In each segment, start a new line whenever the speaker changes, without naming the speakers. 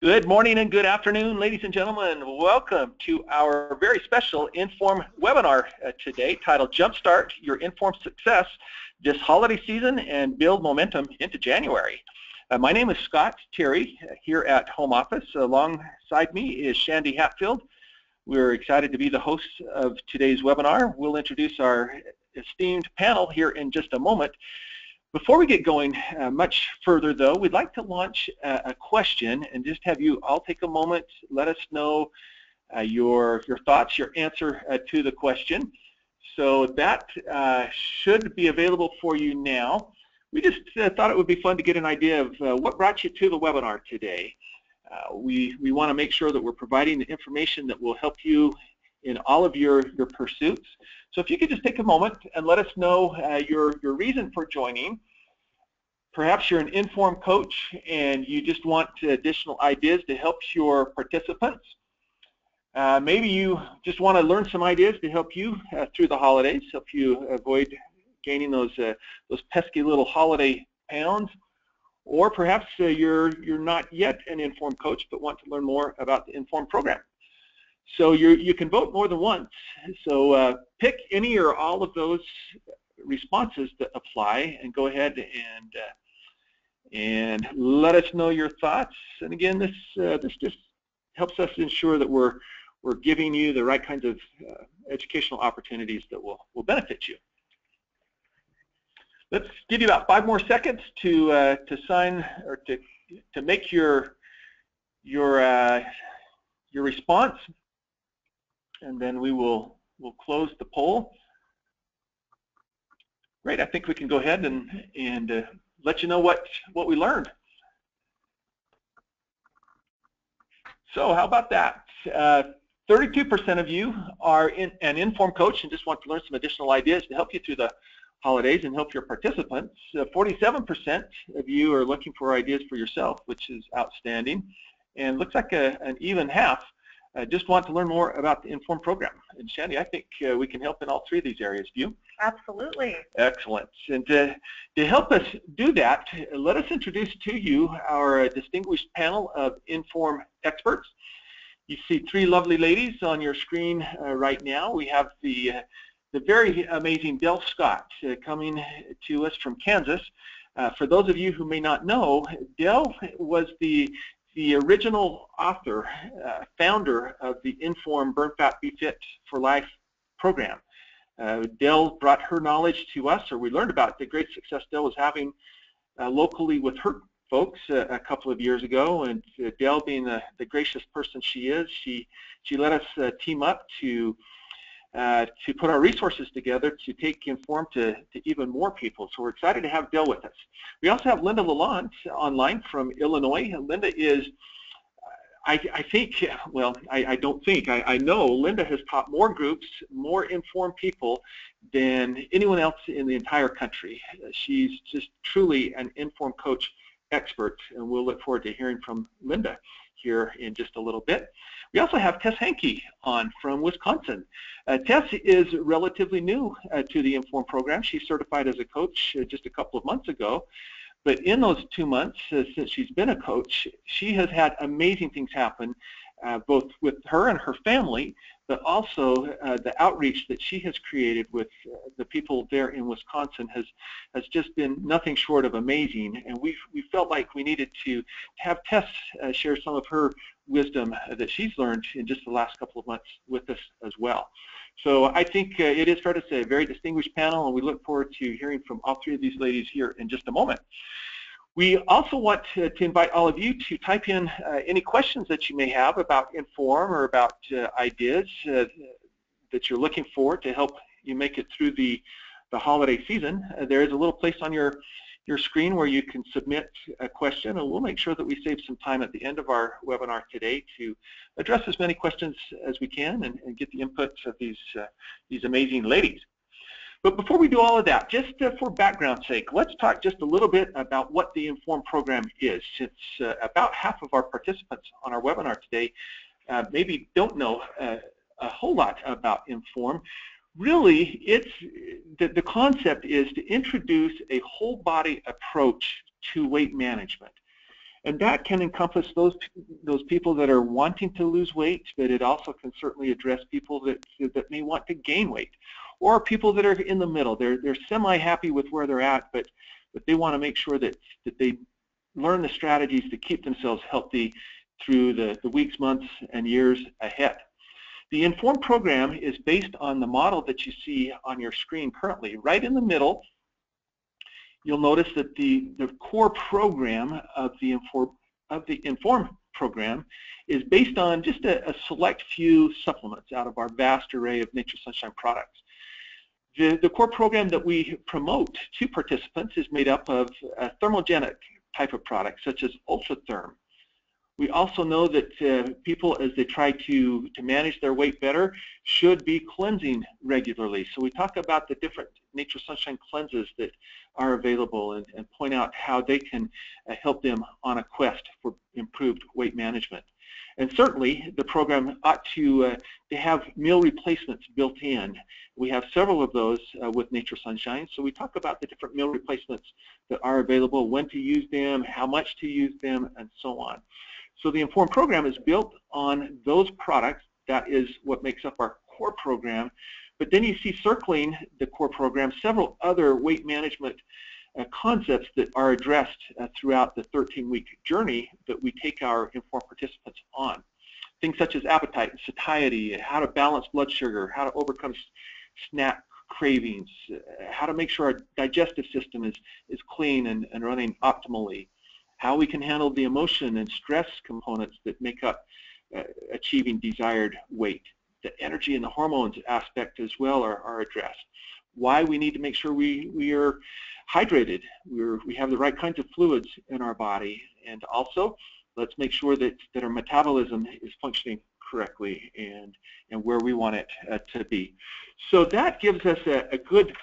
Good morning and good afternoon, ladies and gentlemen. Welcome to our very special IN.FORM webinar today titled Jumpstart Your IN.FORM Success This Holiday Season and Build Momentum into January. My name is Scott Terry here at home office. Alongside me is Shandy Hatfield. We're excited to be the hosts of today's webinar. We'll introduce our esteemed panel here in just a moment. Before we get going much further, though, we'd like to launch a question and just have you all take a moment, let us know your thoughts, your answer to the question. So that should be available for you now. We just thought it would be fun to get an idea of what brought you to the webinar today. We want to make sure that we're providing the information that will help you in all of your pursuits. So if you could just take a moment and let us know your reason for joining. Perhaps you're an IN.FORM coach and you just want additional ideas to help your participants. Maybe you just want to learn some ideas to help you through the holidays, help you avoid gaining those pesky little holiday pounds. Or perhaps you're not yet an IN.FORM coach but want to learn more about the IN.FORM program. So you can vote more than once. So pick any or all of those responses that apply and go ahead and let us know your thoughts. And again, this just helps us ensure that we're giving you the right kinds of educational opportunities that will benefit you. Let's give you about 5 more seconds to sign or to make your response, and then we'll close the poll. Great, I think we can go ahead and let you know what we learned. So how about that? 32% of you are an IN.FORM coach and just want to learn some additional ideas to help you through the holidays and help your participants. 47% of you are looking for ideas for yourself, which is outstanding. And looks like an even half just want to learn more about the IN.FORM program. And Shandy, I think we can help in all 3 of these areas. Do you?
Absolutely.
Excellent. And to help us do that, let us introduce to you our distinguished panel of IN.FORM experts. You see 3 lovely ladies on your screen right now. We have the very amazing Dell Scott coming to us from Kansas. For those of you who may not know, Dell was the original author, founder of the IN.FORM Burn Fat Be Fit for Life program. Dell brought her knowledge to us, or we learned about the great success Dell was having locally with her folks a couple of years ago. And Dell, being the gracious person she is, she let us team up to put our resources together to take IN.FORM to even more people. So we're excited to have Dell with us. We also have Linda Lalonde online from Illinois. Linda is, I know Linda has taught more groups, more IN.FORM people than anyone else in the entire country. She's just truly an IN.FORM coach expert, and we'll look forward to hearing from Linda here in just a little bit. We also have Tess Hankey on from Wisconsin. Tess is relatively new to the IN.FORM program. She's certified as a coach just a couple of months ago. But in those 2 months since she's been a coach, she has had amazing things happen, both with her and her family, but also the outreach that she has created with the people there in Wisconsin has just been nothing short of amazing. And we felt like we needed to have Tess share some of her wisdom that she's learned in just the last couple of months with us as well. So I think it is fair to say a very distinguished panel, and we look forward to hearing from all 3 of these ladies here in just a moment. We also want to invite all of you to type in any questions that you may have about IN.FORM or about ideas that you're looking for to help you make it through the holiday season. There is a little place on your screen where you can submit a question, and we'll make sure that we save some time at the end of our webinar today to address as many questions as we can and get the input of these amazing ladies. But before we do all of that, just for background's sake, let's talk just a little bit about what the IN.FORM program is, since about half of our participants on our webinar today maybe don't know a whole lot about IN.FORM. Really, the concept is to introduce a whole body approach to weight management. And that can encompass those people that are wanting to lose weight, but it also can certainly address people that may want to gain weight, or people that are in the middle. They're semi-happy with where they're at, but they want to make sure that they learn the strategies to keep themselves healthy through the weeks, months, and years ahead. The IN.FORM program is based on the model that you see on your screen currently. Right in the middle, you'll notice that the core program of the IN.FORM program is based on just a select few supplements out of our vast array of Nature Sunshine products. The core program that we promote to participants is made up of a thermogenic type of products, such as UltraTherm. We also know that people, as they try to manage their weight better, should be cleansing regularly. So we talk about the different Nature Sunshine cleanses that are available and point out how they can help them on a quest for improved weight management. And certainly, the program ought to have meal replacements built in. We have several of those with Nature Sunshine. So we talk about the different meal replacements that are available, when to use them, how much to use them, and so on. So the IN.FORM program is built on those products. That is what makes up our core program. But then you see circling the core program several other weight management concepts that are addressed throughout the 13-week journey that we take our IN.FORM participants on. Things such as appetite and satiety, how to balance blood sugar, how to overcome snack cravings, how to make sure our digestive system is clean and running optimally, how we can handle the emotion and stress components that make up achieving desired weight. The energy and the hormones aspect as well are addressed. Why we need to make sure we are hydrated, we have the right kinds of fluids in our body, and also let's make sure that our metabolism is functioning correctly and where we want it to be. So that gives us a good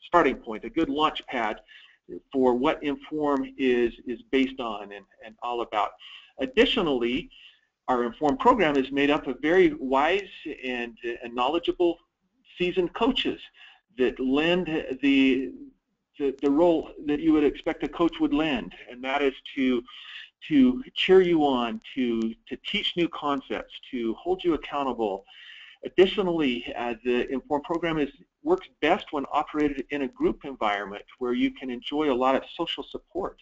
starting point, a good launch pad for what IN.FORM is based on and all about. Additionally, our IN.FORM program is made up of very wise and knowledgeable seasoned coaches that lend the role that you would expect a coach would lend, and that is to cheer you on, to teach new concepts, to hold you accountable. Additionally, the IN.FORM program works best when operated in a group environment where you can enjoy a lot of social support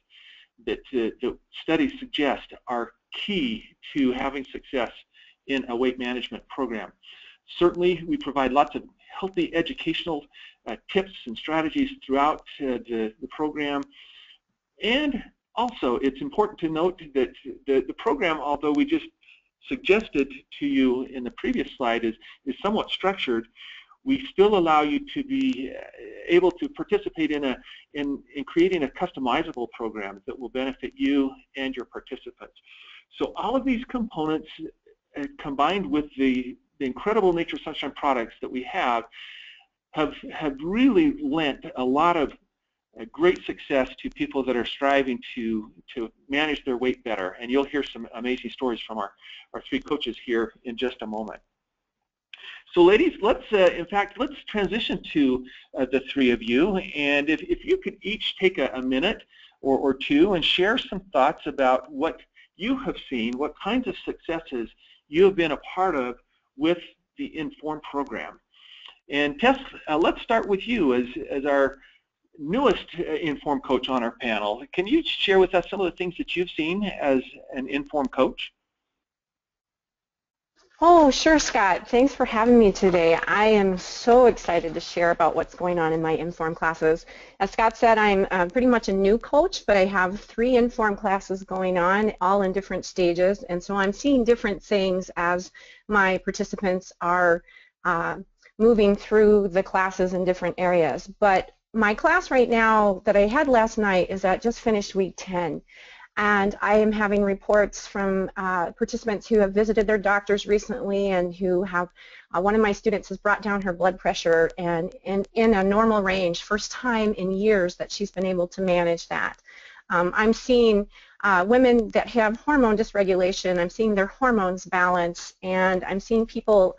that the studies suggest are key to having success in a weight management program. Certainly, we provide lots of healthy educational tips and strategies throughout the program. And also, it's important to note that the program, although we just suggested to you in the previous slide, is somewhat structured, we still allow you to be able to participate in creating a customizable program that will benefit you and your participants. So all of these components combined with the incredible Nature Sunshine products that we have really lent a lot of great success to people that are striving to manage their weight better. And you'll hear some amazing stories from our three coaches here in just a moment. So ladies, let's transition to the three of you, and if you could each take a minute or two and share some thoughts about what you have seen, what kinds of successes you have been a part of with the IN.FORM program. And Tess, let's start with you as our newest IN.FORM coach on our panel. Can you share with us some of the things that you've seen as an IN.FORM coach?
Oh, sure, Scott. Thanks for having me today. I am so excited to share about what's going on in my IN.FORM classes. As Scott said, I'm pretty much a new coach, but I have 3 IN.FORM classes going on, all in different stages, and so I'm seeing different things as my participants are moving through the classes in different areas. But my class right now that I had last night is at just finished week 10. And I am having reports from participants who have visited their doctors recently and who have, one of my students has brought down her blood pressure and in a normal range, first time in years that she's been able to manage that. I'm seeing women that have hormone dysregulation. I'm seeing their hormones balance, and I'm seeing people,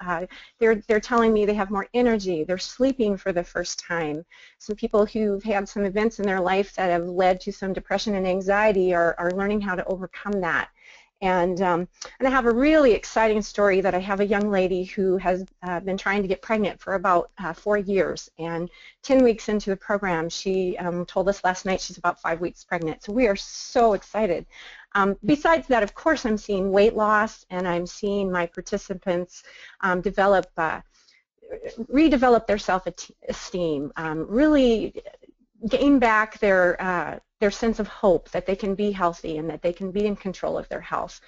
they're telling me they have more energy, they're sleeping for the first time. Some people who've had some events in their life that have led to some depression and anxiety are learning how to overcome that. And I have a really exciting story that I have a young lady who has been trying to get pregnant for about 4 years, and 10 weeks into the program she told us last night she's about 5 weeks pregnant. So we are so excited. Besides that, of course, I'm seeing weight loss, and I'm seeing my participants redevelop their self-esteem, really gain back their sense of hope that they can be healthy and that they can be in control of their health.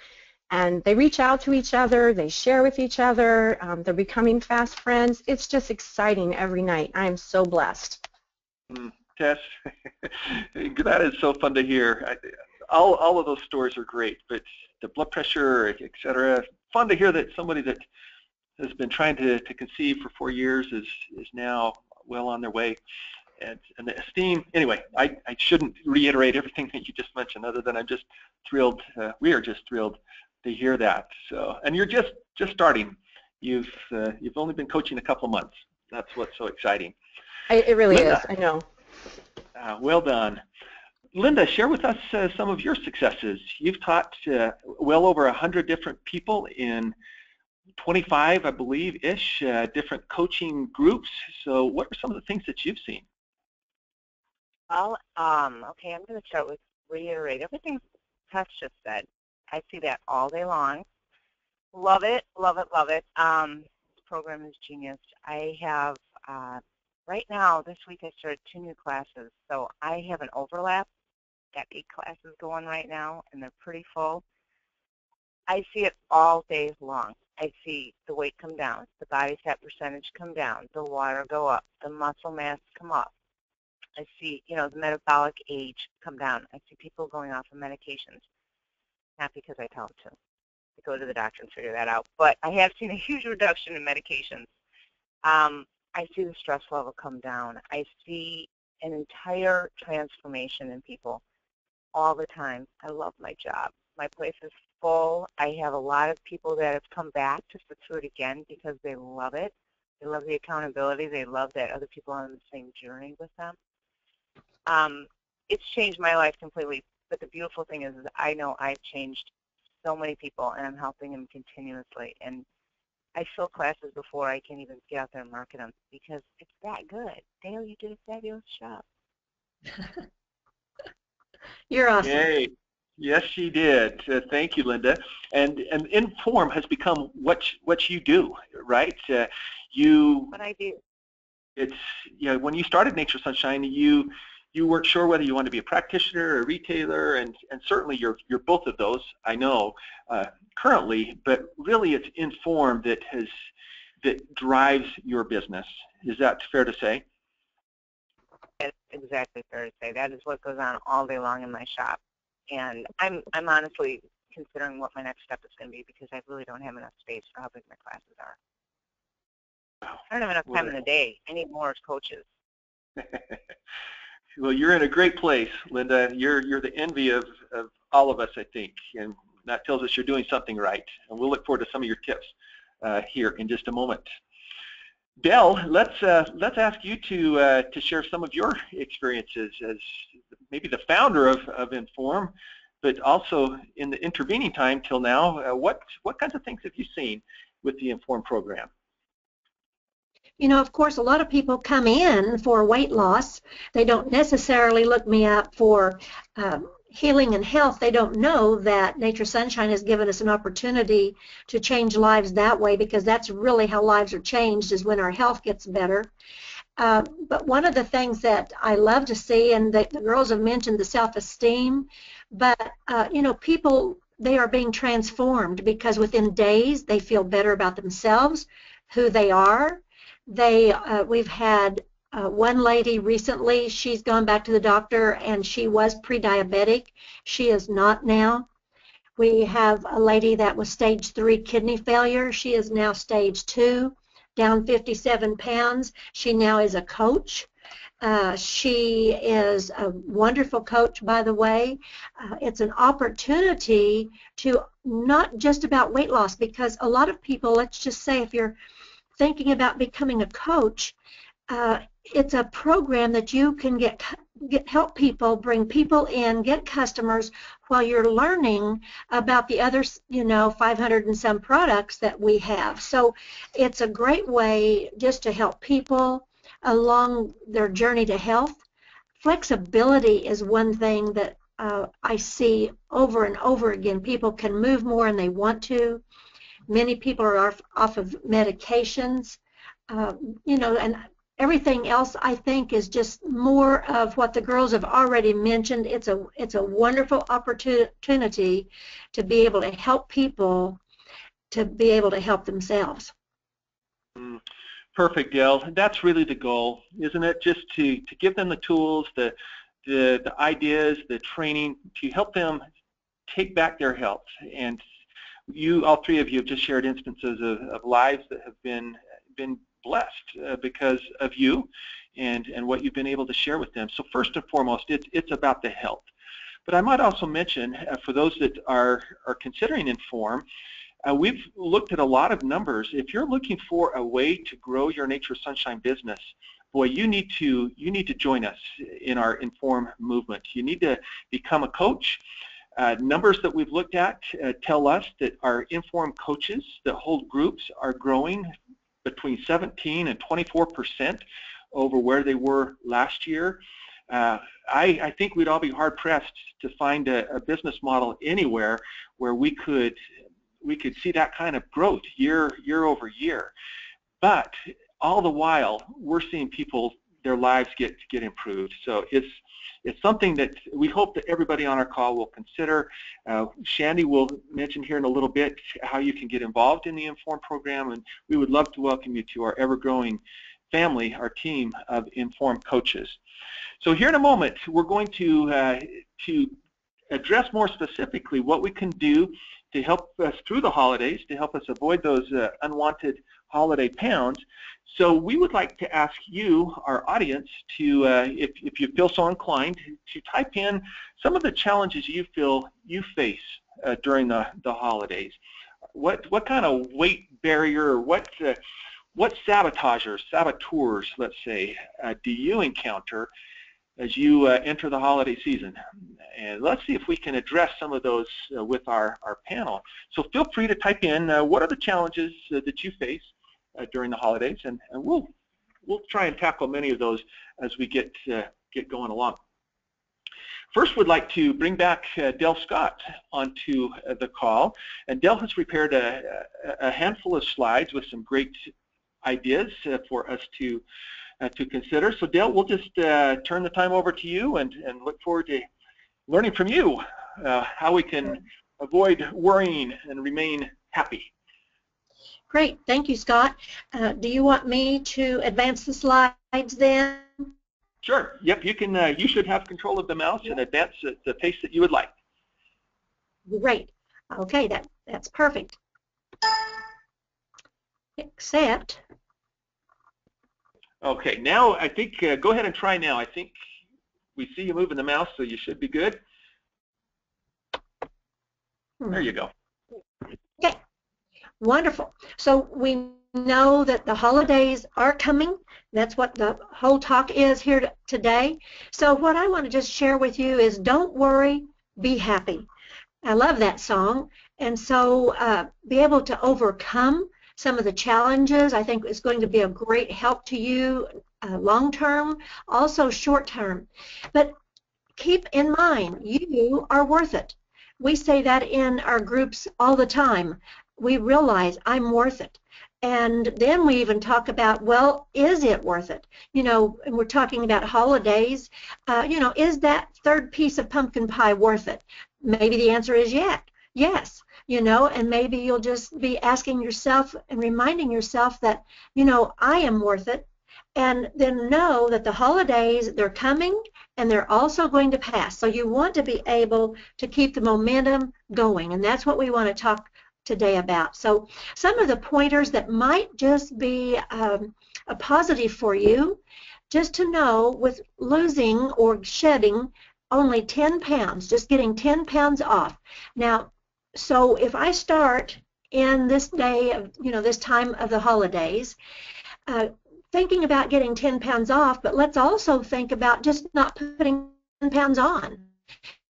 And they reach out to each other, they share with each other, they're becoming fast friends. It's just exciting every night. I'm so blessed.
Tess, that is so fun to hear. All of those stories are great, but the blood pressure, et cetera, fun to hear that somebody that has been trying to conceive for 4 years is now well on their way. And the esteem, anyway, I shouldn't reiterate everything that you just mentioned, other than I'm just thrilled, we are just thrilled to hear that. So, and you're just starting. You've only been coaching a couple of months. That's what's so exciting.
It really
Linda,
is, I know.
Well done. Linda, share with us some of your successes. You've taught well over 100 different people in 25, I believe-ish, different coaching groups. So what are some of the things that you've seen?
Well, okay, I'm going to reiterate everything Tess just said. I see that all day long. Love it, love it, love it. This program is genius. I have, right now, this week I started 2 new classes. So I have an overlap. Got 8 classes going right now, and they're pretty full. I see it all day long. I see the weight come down, the body fat percentage come down, the water go up, the muscle mass come up. I see, the metabolic age come down. I see people going off of medications. Not because I tell them to. I go to the doctor and figure that out. But I have seen a huge reduction in medications. I see the stress level come down. I see an entire transformation in people all the time. I love my job. My place is full. I have a lot of people that have come back to sit through it again because they love it. They love the accountability. They love that other people are on the same journey with them. It's changed my life completely, but the beautiful thing is I know I've changed so many people, and I'm helping them continuously. And I fill classes before I can even get out there and market them because it's that good. Dale, you did a fabulous job.
You're awesome.
Yay. Yes, she did. Thank you, Linda. And IN.FORM has become what you do, right?
What I do.
It's when you started Nature Sunshine, you weren't sure whether you wanted to be a practitioner or a retailer, and certainly you're both of those, I know, currently, but really it's IN.FORM that drives your business. Is that fair to say?
It's exactly fair to say. That is what goes on all day long in my shop. And I'm honestly considering what my next step is going to be because I really don't have enough space for how big my classes are. I don't have enough time in the day. I need more coaches.
Well, you're in a great place, Linda. You're the envy of all of us, I think, and that tells us you're doing something right. And we'll look forward to some of your tips here in just a moment. Del, let's ask you to share some of your experiences as maybe the founder of IN.FORM, but also in the intervening time till now. What kinds of things have you seen with the IN.FORM program?
Of course, a lot of people come in for weight loss. They don't necessarily look me up for healing and health. They don't know that Nature Sunshine has given us an opportunity to change lives that way, because that's really how lives are changed, is when our health gets better. But one of the things that I love to see, and the girls have mentioned the self-esteem, but people, they are being transformed because within days they feel better about themselves, who they are. We've had one lady recently, she's gone back to the doctor and she was pre-diabetic. She is not now. We have a lady that was stage 3 kidney failure. She is now stage 2, down 57 pounds. She now is a coach. She is a wonderful coach, by the way. It's an opportunity to not just about weight loss, because a lot of people, let's just say if you're thinking about becoming a coach, it's a program that you can help people, bring people in, get customers while you're learning about the other, 500 and some products that we have. So it's a great way just to help people along their journey to health. Flexibility is one thing that I see over and over again. People can move more and they want to. Many people are off of medications, and everything else, I think, is just more of what the girls have already mentioned. It's a wonderful opportunity to be able to help people to be able to help themselves.
Perfect, Dale. That's really the goal, isn't it? Just to give them the tools, the ideas, the training to help them take back their health. And you, all three of you, have just shared instances of lives that have been blessed because of you and what you've been able to share with them. So first and foremost, it's about the health. But I might also mention, for those that are considering IN.FORM, we've looked at a lot of numbers. If you're looking for a way to grow your Nature Sunshine business, boy, you need to join us in our IN.FORM movement. You need to become a coach. Numbers that we've looked at tell us that our IN.FORM coaches that hold groups are growing between 17 and 24% over where they were last year. I think we'd all be hard-pressed to find a business model anywhere where we could see that kind of growth year over year. But all the while, we're seeing people, their lives get improved. So it's something that we hope that everybody on our call will consider. Shandy will mention here in a little bit how you can get involved in the IN.FORM program, and we would love to welcome you to our ever-growing family, our team of IN.FORM coaches. So here in a moment, we're going to address more specifically what we can do to help us through the holidays, to help us avoid those unwanted holiday pounds. So we would like to ask you, our audience, to, if you feel so inclined, to type in some of the challenges you feel you face during the holidays. What kind of weight barrier, or what saboteurs, let's say, do you encounter as you enter the holiday season? And let's see if we can address some of those with our panel. So feel free to type in what are the challenges that you face during the holidays, and we'll try and tackle many of those as we get going along. First, we'd like to bring back Dale Scott onto the call, and Dale has prepared a handful of slides with some great ideas for us to consider. So Dale, we'll just turn the time over to you and look forward to learning from you how we can avoid worrying and remain happy.
Great, thank you, Scott. Do you want me to advance the slides then?
Sure. Yep. You can. You should have control of the mouse and advance at the pace that you would like.
Great. Okay, that's perfect. Except.
Okay. Now I think go ahead and try now. I think we see you moving the mouse, so you should be good. There you go.
Okay. Wonderful. So we know that the holidays are coming. That's what the whole talk is here today. So what I want to just share with you is don't worry, be happy. I love that song. And so be able to overcome some of the challenges, I think, is going to be a great help to you long term, also short term. But keep in mind, you are worth it. We say that in our groups all the time. We realize I'm worth it. And then we even talk about, well, is it worth it? You know, and we're talking about holidays. You know, is that third piece of pumpkin pie worth it? Maybe the answer is yes. You know, and maybe you'll just be asking yourself and reminding yourself that, you know, I am worth it. And then know that the holidays, they're coming and they're also going to pass. So you want to be able to keep the momentum going. And that's what we want to talk today about. So some of the pointers that might just be a positive for you just to know with losing or shedding only 10 pounds, just getting 10 pounds off. Now, so if I start in this day of, this time of the holidays, thinking about getting 10 pounds off, but let's also think about just not putting 10 pounds on.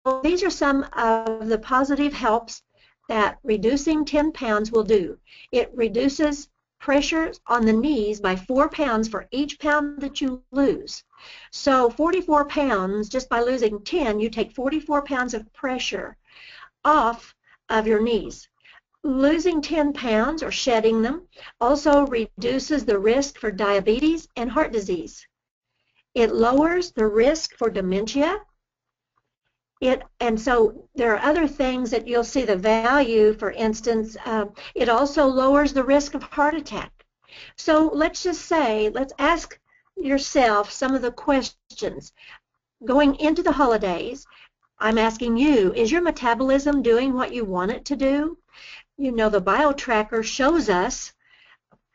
So these are some of the positive helps that reducing 10 pounds will do. It reduces pressure on the knees by 4 pounds for each pound that you lose. So 44 pounds, just by losing 10, you take 44 pounds of pressure off of your knees. Losing 10 pounds or shedding them also reduces the risk for diabetes and heart disease. It lowers the risk for dementia. And so there are other things that you'll see the value. For instance, it also lowers the risk of heart attack. So let's just say, let's ask yourself some of the questions. Going into the holidays, I'm asking you, is your metabolism doing what you want it to do? The BioTracker shows us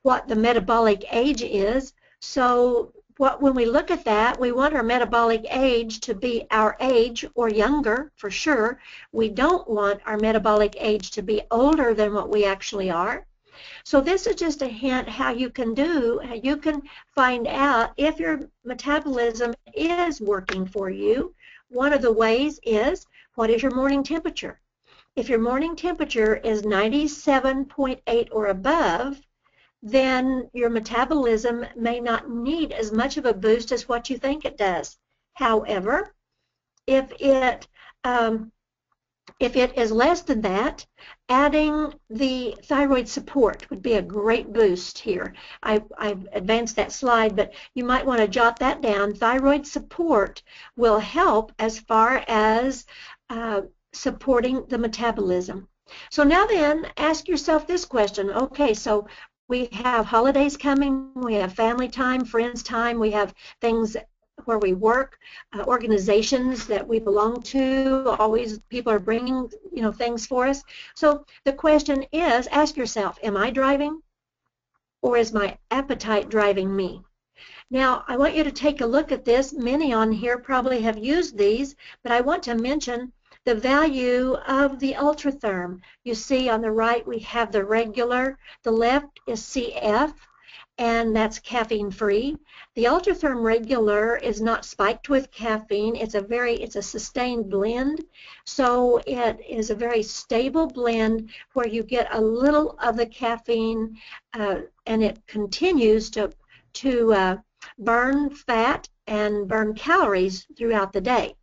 what the metabolic age is. So when we look at that, we want our metabolic age to be our age or younger, for sure. We don't want our metabolic age to be older than what we actually are. So this is just a hint how you can find out if your metabolism is working for you. One of the ways is, what is your morning temperature? If your morning temperature is 97.8 or above, then your metabolism may not need as much of a boost as what you think it does. However, if it is less than that, adding the thyroid support would be a great boost here. I've advanced that slide, but you might want to jot that down. Thyroid support will help as far as supporting the metabolism. So now then, ask yourself this question. Okay, so we have holidays coming, we have family time, friends time, we have things where we work, organizations that we belong to, always people are bringing, things for us. So the question is, ask yourself, am I driving or is my appetite driving me? Now, I want you to take a look at this. Many on here probably have used these, but I want to mention the value of the Ultratherm. You see on the right we have the regular, the left is CF, and that's caffeine-free. The Ultratherm regular is not spiked with caffeine. It's a sustained blend, so it is a very stable blend where you get a little of the caffeine, and it continues to burn fat and burn calories throughout the day.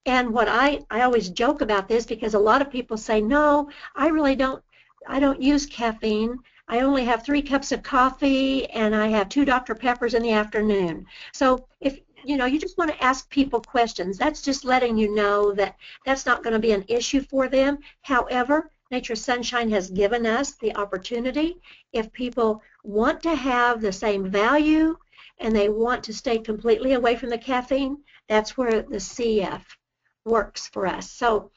And what I always joke about this, because a lot of people say, no, I don't use caffeine. I only have 3 cups of coffee and I have 2 Dr. Peppers in the afternoon. So if you just want to ask people questions, that's just letting you know that that's not going to be an issue for them. However, Nature's Sunshine has given us the opportunity, if people want to have the same value and they want to stay completely away from the caffeine, that's where the CF works for us. So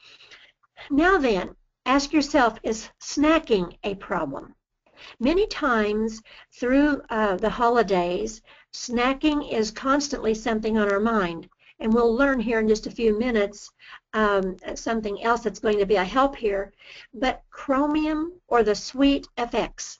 now then, ask yourself, is snacking a problem? Many times through the holidays, snacking is constantly something on our mind. And we'll learn here in just a few minutes something else that's going to be a help here. But chromium or the sweet FX,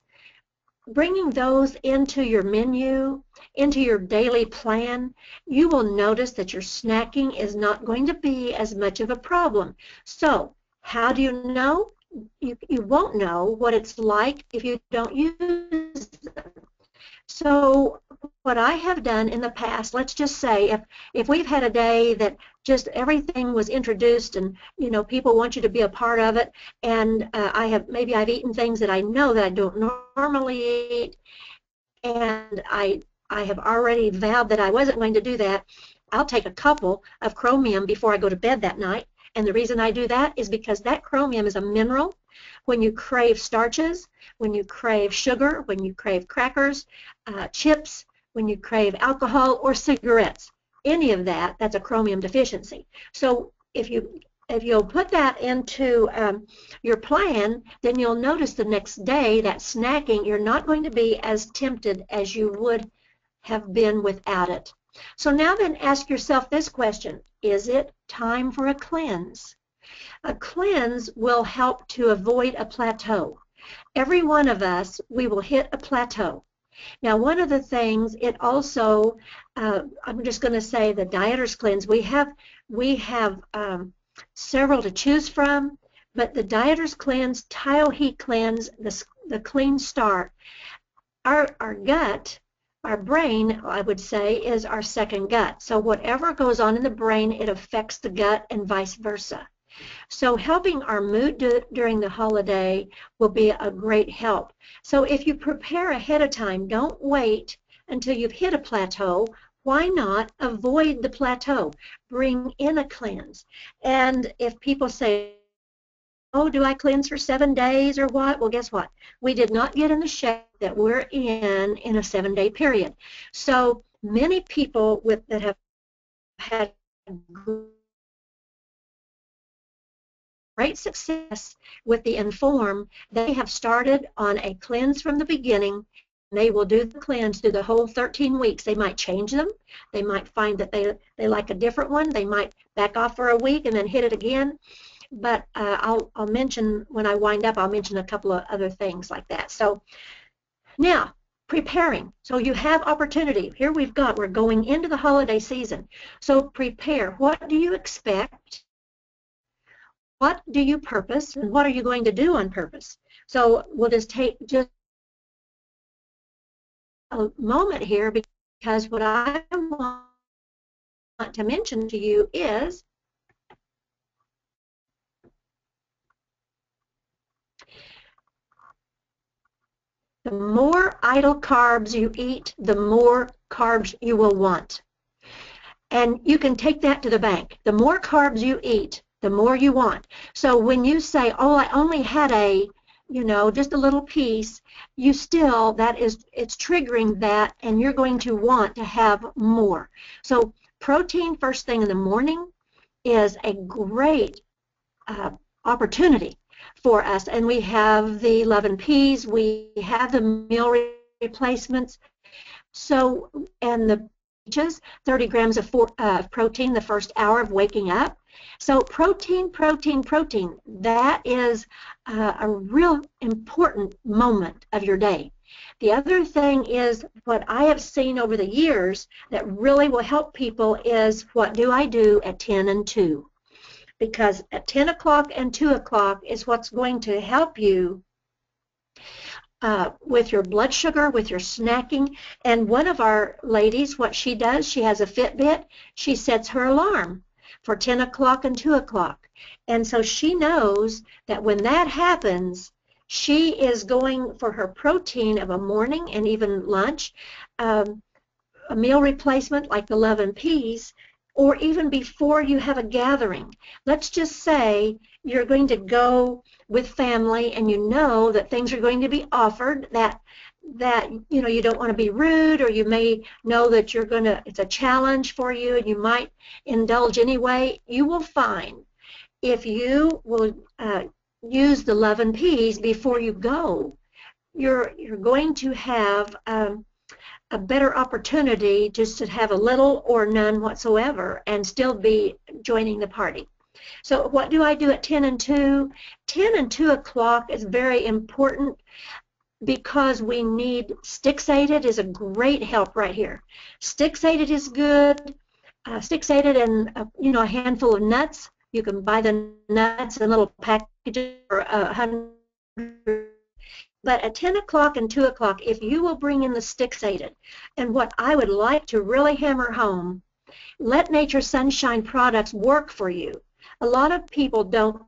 bringing those into your menu, into your daily plan, you will notice that your snacking is not going to be as much of a problem. So how do you know? You won't know what it's like if you don't use them. So what I have done in the past, let's just say if we've had a day that just everything was introduced and people want you to be a part of it, and maybe I've eaten things that I know that I don't normally eat, and I have already vowed that I wasn't going to do that, I'll take a couple of chromium before I go to bed that night. And the reason I do that is because that chromium is a mineral. When you crave starches, when you crave sugar, when you crave crackers, chips, when you crave alcohol or cigarettes, any of that, that's a chromium deficiency. So if you'll put that into your plan, then you'll notice the next day that snacking, you're not going to be as tempted as you would have been without it. So now then ask yourself this question: is it time for a cleanse? A cleanse will help to avoid a plateau. Every one of us, we will hit a plateau. Now, one of the things, it also, I'm just going to say the Dieter's Cleanse, we have several to choose from, but the Dieter's Cleanse, Tile Heat Cleanse, the Clean Start, our gut, our brain, I would say, is our second gut. So whatever goes on in the brain, it affects the gut and vice versa. So helping our mood during the holiday will be a great help. So if you prepare ahead of time, don't wait until you've hit a plateau. Why not avoid the plateau? Bring in a cleanse. And if people say, oh, do I cleanse for 7 days or what? Well, guess what? We did not get in the shape that we're in a 7-day period. So many people that have had great success with the IN.FORM, they have started on a cleanse from the beginning. They will do the cleanse through the whole 13 weeks. They might change them. They might find that they like a different one. They might back off for a week and then hit it again. But I'll mention, when I wind up, I'll mention a couple of other things like that. So now, preparing. So you have opportunity. Here we're going into the holiday season. So prepare. What do you expect? What do you purpose, and what are you going to do on purpose? So we'll just take a moment here, because what I want to mention to you is the more idle carbs you eat, the more carbs you will want. And you can take that to the bank. The more carbs you eat, the more you want. So when you say, oh, I only had just a little piece, it's triggering that, and you're going to want to have more. So protein first thing in the morning is a great opportunity for us. And we have the 11 Ps, we have the meal replacements. So, and the 30 grams of protein the first hour of waking up. So protein, that is a real important moment of your day. The other thing is, what I have seen over the years that really will help people is, what do I do at 10 and 2? Because at 10 o'clock and 2 o'clock is what's going to help you with your blood sugar, with your snacking. And one of our ladies, what she does, she has a Fitbit. She sets her alarm for 10 o'clock and 2 o'clock. And so she knows that when that happens, she is going for her protein of a morning and even lunch, a meal replacement like the 11 Ps, or even before you have a gathering. Let's just say you're going to go with family and you know that things are going to be offered, that you don't want to be rude, or you may know that it's a challenge for you and you might indulge anyway. You will find, if you will use the 11 Ps before you go, you're going to have a better opportunity just to have a little or none whatsoever and still be joining the party. So what do I do at 10 and 2? 10 and 2 o'clock is very important, because we need Stick-Sated is a great help right here. Stick-Sated is good. Stick-Sated and a handful of nuts. You can buy the nuts in little packages for 100. But at 10 o'clock and 2 o'clock, if you will bring in the Stick-Sated, and what I would like to really hammer home, let Nature Sunshine products work for you. A lot of people don't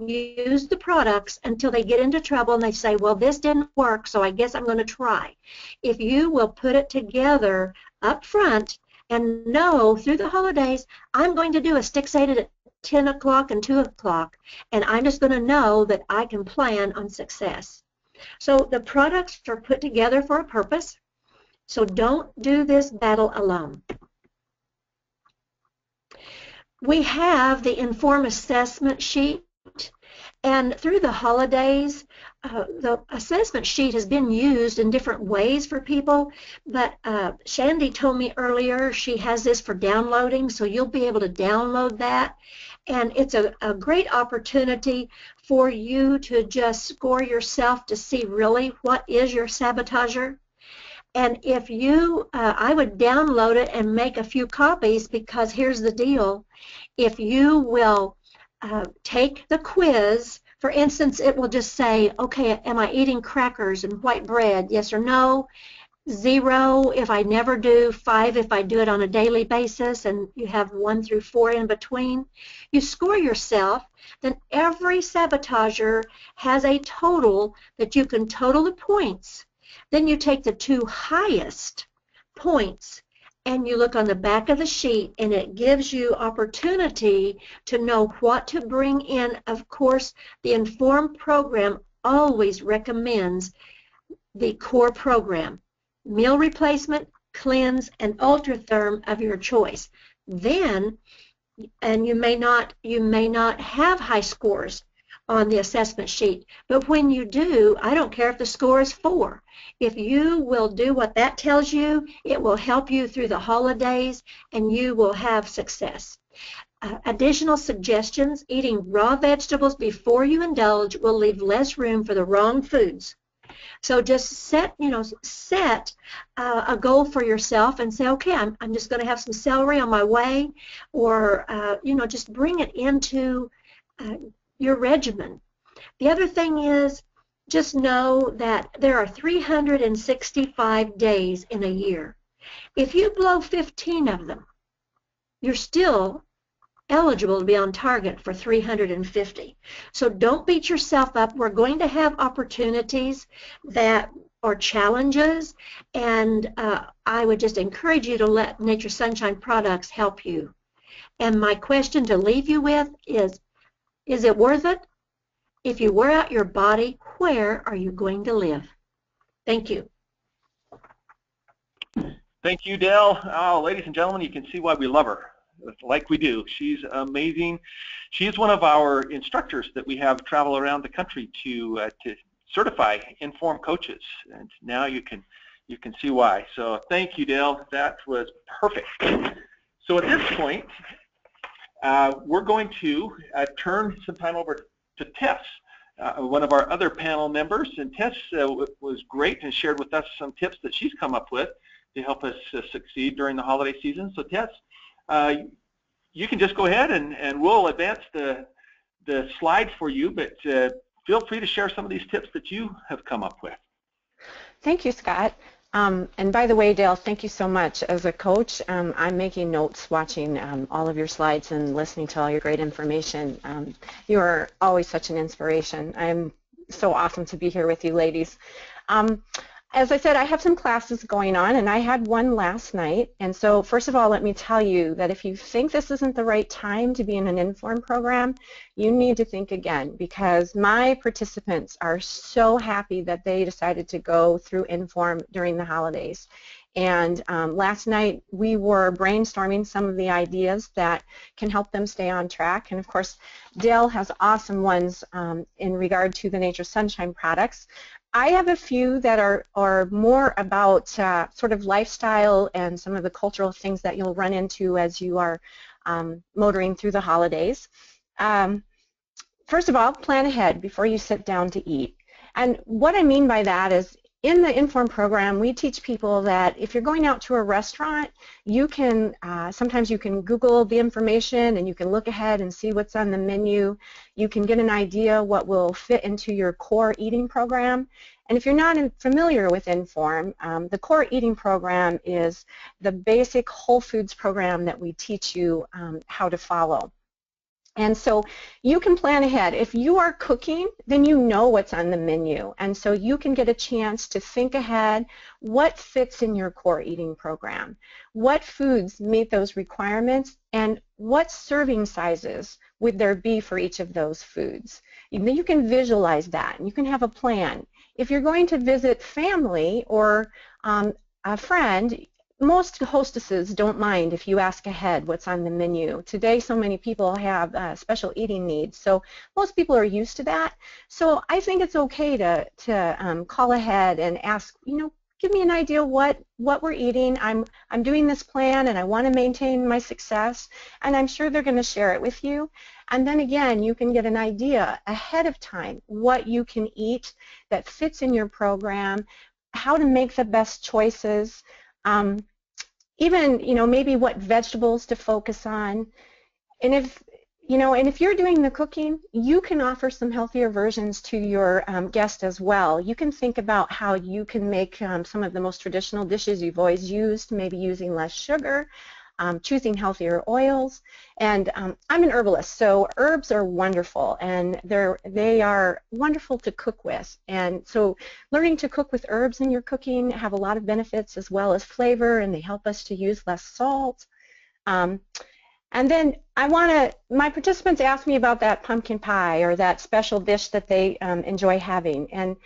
use the products until they get into trouble and they say, well, this didn't work, so I guess I'm going to try. If you will put it together up front and know through the holidays, I'm going to do a Stick-Sated at 10 o'clock and 2 o'clock, and I'm just going to know that I can plan on success. So the products are put together for a purpose, so don't do this battle alone. We have the IN.FORM assessment sheet, And through the holidays, the assessment sheet has been used in different ways for people, but Shandy told me earlier she has this for downloading, so you'll be able to download that. And it's a great opportunity for you to just score yourself to see really what is your sabotager. And if you, I would download it and make a few copies, because here's the deal. If you will take the quiz, for instance, it will just say, okay, am I eating crackers and white bread, yes or no? 0 if I never do, 5 if I do it on a daily basis, and you have 1 through 4 in between. You score yourself, then every sabotager has a total that you can total the points. Then you take the 2 highest points and you look on the back of the sheet, and it gives you opportunity to know what to bring in. Of course, the IN.FORM program always recommends the core program, meal replacement, cleanse, and ultratherm of your choice. Then, and you may not have high scores on the assessment sheet, but when you do, I don't care if the score is 4. If you will do what that tells you, it will help you through the holidays and you will have success. Additional suggestions: eating raw vegetables before you indulge will leave less room for the wrong foods. So just set a goal for yourself and say, okay, I'm just going to have some celery on my way, or just bring it into your regimen. The other thing is, just know that there are 365 days in a year. If you blow 15 of them, you're still eligible to be on target for 350. So don't beat yourself up. We're going to have opportunities that are challenges, and I would just encourage you to let Nature Sunshine products help you. And my question to leave you with is it worth it? If you wear out your body, where are you going to live? Thank you.
Thank you, Dale. Oh, ladies and gentlemen, you can see why we love her, like we do. She's amazing. She is one of our instructors that we have travel around the country to certify IN.FORM coaches, and now you can see why. So thank you, Dale. That was perfect. So at this point, we're going to turn some time over to Tess, one of our other panel members, and Tess was great and shared with us some tips that she's come up with to help us succeed during the holiday season. So Tess, you can just go ahead and we'll advance the slide for you, but feel free to share some of these tips that you have come up with.
Thank you, Scott. And by the way, Dale, thank you so much. As a coach, I'm making notes watching all of your slides and listening to all your great information. You are always such an inspiration. I'm so awesome to be here with you, ladies. As I said, I have some classes going on, and I had one last night. And so first of all, let me tell you that if you think this isn't the right time to be in an IN.FORM program, you need to think again, because my participants are so happy that they decided to go through IN.FORM during the holidays. And last night we were brainstorming some of the ideas that can help them stay on track. And of course, Dale has awesome ones in regard to the Nature Sunshine products. I have a few that are more about sort of lifestyle and some of the cultural things that you'll run into as you are motoring through the holidays. First of all, plan ahead before you sit down to eat. And what I mean by that is, in the IN.FORM program, we teach people that if you're going out to a restaurant, you can, sometimes you can Google the information and you can look ahead and see what's on the menu. You can get an idea what will fit into your core eating program. And if you're not familiar with IN.FORM, the core eating program is the basic whole foods program that we teach you how to follow. And so you can plan ahead. If you are cooking, then you know what's on the menu. And so you can get a chance to think ahead what fits in your core eating program, what foods meet those requirements, and what serving sizes would there be for each of those foods. You can visualize that, and you can have a plan. If you're going to visit family or a friend, most hostesses don't mind if you ask ahead what's on the menu. Today, so many people have special eating needs, so most people are used to that. So I think it's okay to call ahead and ask, give me an idea what we're eating. I'm doing this plan and I want to maintain my success, and I'm sure they're going to share it with you. And then again, you can get an idea ahead of time what you can eat that fits in your program, how to make the best choices. Even, maybe what vegetables to focus on. And if you're doing the cooking, you can offer some healthier versions to your guest as well. You can think about how you can make some of the most traditional dishes you've always used, maybe using less sugar, choosing healthier oils. And I'm an herbalist, so herbs are wonderful, and they are wonderful to cook with. And so learning to cook with herbs in your cooking have a lot of benefits as well as flavor, and they help us to use less salt. And then my participants asked me about that pumpkin pie or that special dish that they enjoy having. And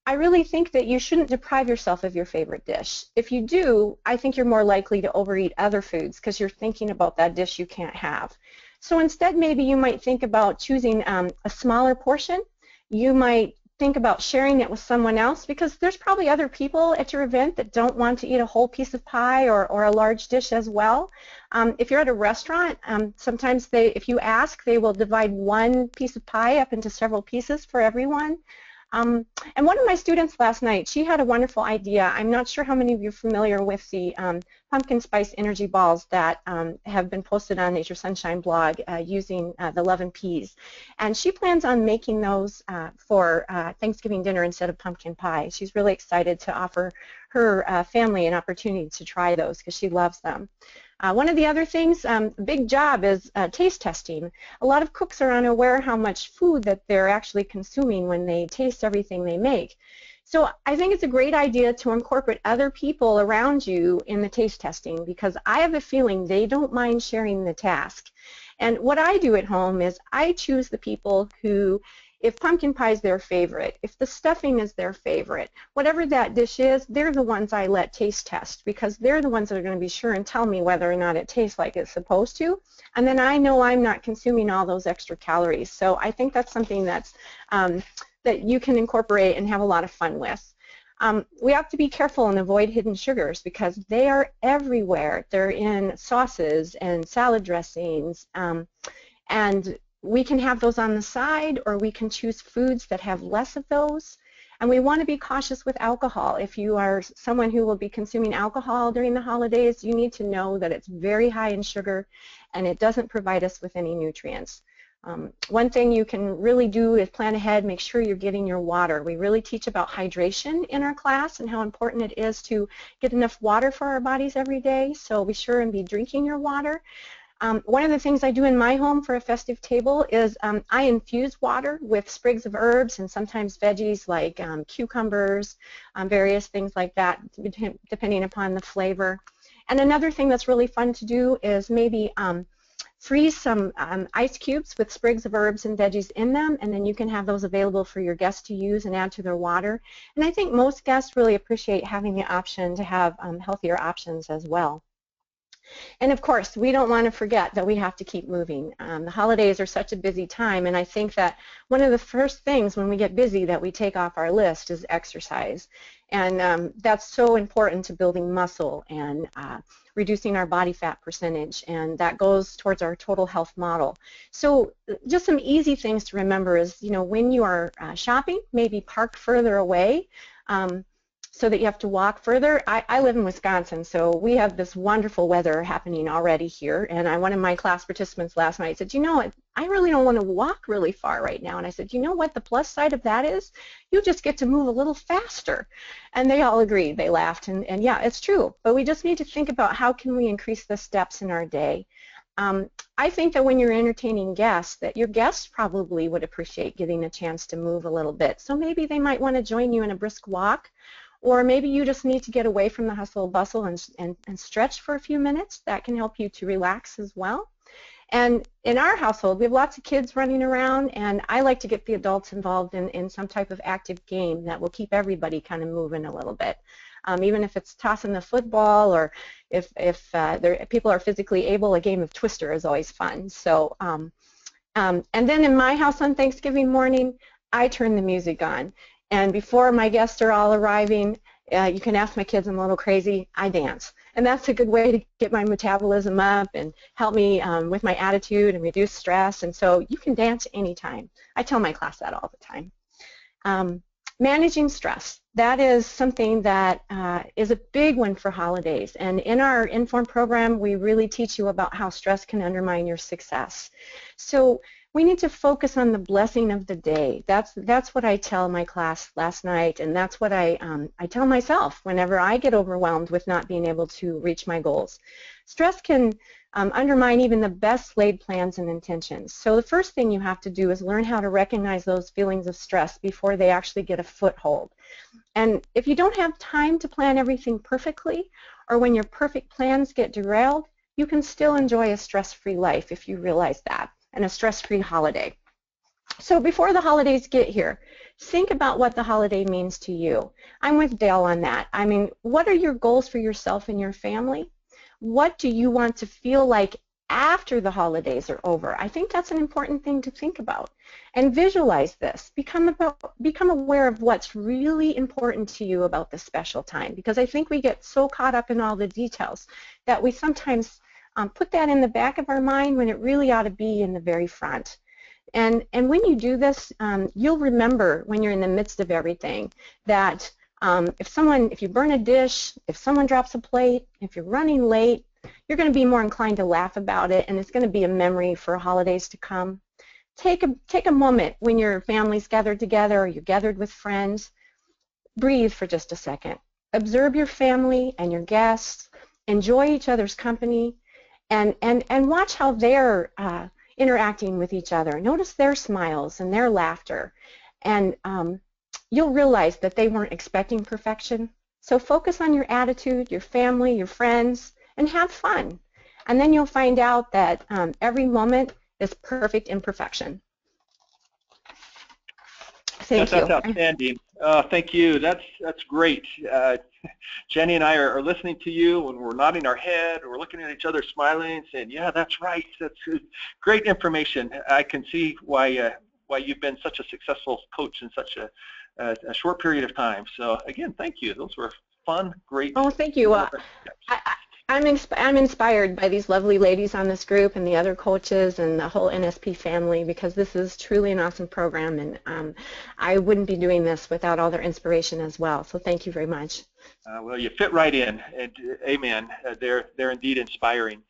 I really think that you shouldn't deprive yourself of your favorite dish. If you do, I think you're more likely to overeat other foods because you're thinking about that dish you can't have. So instead, maybe you might think about choosing a smaller portion. You might think about sharing it with someone else, because there's probably other people at your event that don't want to eat a whole piece of pie or a large dish as well. If you're at a restaurant, sometimes if you ask, they will divide one piece of pie up into several pieces for everyone. And one of my students last night, she had a wonderful idea. I'm not sure how many of you are familiar with the pumpkin spice energy balls that have been posted on Nature Sunshine blog using the Love and Peas. And she plans on making those for Thanksgiving dinner instead of pumpkin pie. She's really excited to offer her family an opportunity to try those because she loves them. One of the other things, big job is taste testing. A lot of cooks are unaware how much food that they're actually consuming when they taste everything they make. So I think it's a great idea to incorporate other people around you in the taste testing, because I have a feeling they don't mind sharing the task. And what I do at home is I choose the people who, if pumpkin pie is their favorite, if the stuffing is their favorite, whatever that dish is, they're the ones I let taste test, because they're the ones that are going to be sure and tell me whether or not it tastes like it's supposed to. And then I know I'm not consuming all those extra calories. So I think that's something that's, that you can incorporate and have a lot of fun with. We have to be careful and avoid hidden sugars because they are everywhere. They're in sauces and salad dressings, and we can have those on the side, or we can choose foods that have less of those. And we want to be cautious with alcohol. If you are someone who will be consuming alcohol during the holidays, you need to know that it's very high in sugar and it doesn't provide us with any nutrients. One thing you can really do is plan ahead, make sure you're getting your water. We really teach about hydration in our class and how important it is to get enough water for our bodies every day, so be sure and be drinking your water. One of the things I do in my home for a festive table is I infuse water with sprigs of herbs and sometimes veggies like cucumbers, various things like that, depending upon the flavor. And another thing that's really fun to do is maybe freeze some ice cubes with sprigs of herbs and veggies in them, and then you can have those available for your guests to use and add to their water. And I think most guests really appreciate having the option to have healthier options as well. And of course, we don't want to forget that we have to keep moving. The holidays are such a busy time, and I think that one of the first things when we get busy that we take off our list is exercise. And that's so important to building muscle and reducing our body fat percentage, and that goes towards our total health model. So just some easy things to remember is, when you are shopping, maybe park further away, so that you have to walk further. I live in Wisconsin, so we have this wonderful weather happening already here, and one of my class participants last night said, I really don't want to walk really far right now. And I said, you know what the plus side of that is? You just get to move a little faster. And they all agreed. They laughed, and yeah, it's true. But we just need to think about how can we increase the steps in our day. I think that when you're entertaining guests, that your guests probably would appreciate getting a chance to move a little bit. So maybe they might want to join you in a brisk walk, or maybe you just need to get away from the hustle and bustle and stretch for a few minutes. That can help you to relax as well. And in our household, we have lots of kids running around, and I like to get the adults involved in some type of active game that will keep everybody kind of moving a little bit. even if it's tossing the football, or if people are physically able, a game of Twister is always fun. So, and then in my house on Thanksgiving morning, I turn the music on. And before my guests are all arriving, you can ask my kids, I'm a little crazy, I dance. And that's a good way to get my metabolism up and help me with my attitude and reduce stress. And so you can dance anytime. I tell my class that all the time. Managing stress. That is something that is a big one for holidays. And in our IN.FORM program, we really teach you about how stress can undermine your success. So we need to focus on the blessing of the day. That's what I tell my class last night, and that's what I tell myself whenever I get overwhelmed with not being able to reach my goals. Stress can undermine even the best laid plans and intentions. So the first thing you have to do is learn how to recognize those feelings of stress before they actually get a foothold. And if you don't have time to plan everything perfectly, or when your perfect plans get derailed, you can still enjoy a stress-free life if you realize that, and a stress-free holiday. So before the holidays get here, think about what the holiday means to you. I'm with Dale on that. I mean, what are your goals for yourself and your family? What do you want to feel like after the holidays are over? I think that's an important thing to think about. And visualize this. Become aware of what's really important to you about this special time, because I think we get so caught up in all the details that we sometimes put that in the back of our mind when it really ought to be in the very front. And when you do this, you'll remember when you're in the midst of everything that if you burn a dish, if someone drops a plate, if you're running late, you're going to be more inclined to laugh about it, and it's going to be a memory for holidays to come. Take a moment when your family's gathered together or you're gathered with friends. Breathe for just a second. Observe your family and your guests. Enjoy each other's company, and watch how they're interacting with each other. Notice their smiles and their laughter, and you'll realize that they weren't expecting perfection. So focus on your attitude, your family, your friends, and have fun. And then you'll find out that every moment is perfect imperfection. Thank you.
That's outstanding. Thank you. That's great. Jenny and I are listening to you, and we're nodding our head, we're looking at each other, smiling, and saying, "Yeah, that's right. That's great information." I can see why you've been such a successful coach in such a short period of time. So again, thank you. Those were fun, great.
Oh, thank you. I'm inspired by these lovely ladies on this group and the other coaches and the whole NSP family, because this is truly an awesome program, and I wouldn't be doing this without all their inspiration as well. So thank you very much.
Well, you fit right in, and amen. They're indeed inspiring.